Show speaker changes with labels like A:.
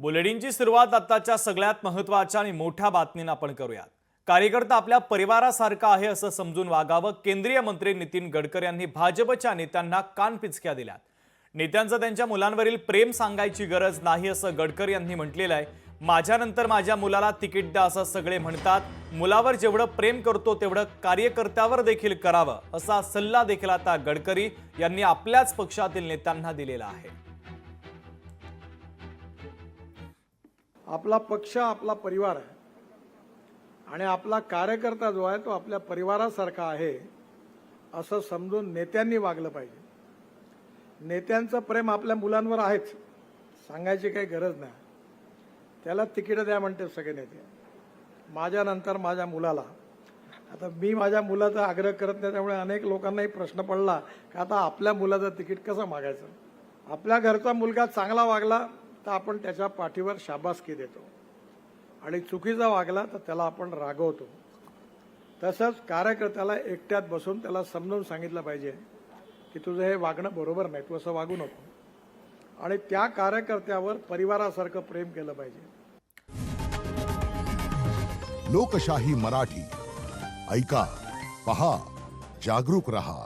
A: बुलेटिनची सुरुवात आताच्या सगळ्यात महत्त्वाच्या आणि मोठ्या बातमीने आपण करूयात। कार्यकर्ता आपल्या परिवारासारखा आहे असं समजून वागावं, केंद्रीय मंत्री नितीन गडकरी यांनी भाजपच्या नेत्यांना कानपिचक्या दिल्यात। नेत्यांचं त्यांच्या मुलांवरील प्रेम सांगायची गरज नाही असं गडकरी यांनी म्हटलेलं आहे। माझ्यानंतर माझ्या मुलाला तिकीट द्या असं सगळे म्हणतात, मुलावर जेवढं प्रेम करतो तेवढं कार्यकर्त्यावर देखील करावं असा सल्ला देखील आता गडकरी यांनी आपल्याच पक्षातील नेत्यांना दिलेला आहे।
B: आपला पक्ष आपला परिवार आहे आणि आपला कार्यकर्ता जो आहे तो आपल्या परिवारासारखा आहे असं समजून नेत्यांनी वागलं पाहिजे। नेत्यांचं प्रेम आपल्या मुलांवर आहेच, सांगायची काही गरज नाही। त्याला तिकीट द्या म्हणते सगळे नेते। माझ्यानंतर माझ्या मुलाला, आता मी माझ्या मुलाचा आग्रह करत नाही, त्यामुळे अनेक लोकांनाही प्रश्न पडला की आता आपल्या मुलाचं तिकीट कसं मागायचं। आपल्या घरचा मुलगा चांगला वागला तर आपण त्याच्या पाठीवर शाबासकी देतो आणि चुकीचा वागला तर त्याला आपण रागवतो। तसंच कार्यकर्त्याला एकट्यात बसून त्याला समजून सांगितलं पाहिजे की तुझं हे वागणं बरोबर नाही, तू असं वागू नको, आणि त्या कार्यकर्त्यावर परिवारासारखं प्रेम केलं पाहिजे।
C: लोकशाही मराठी ऐका, पहा, जागरूक रहा।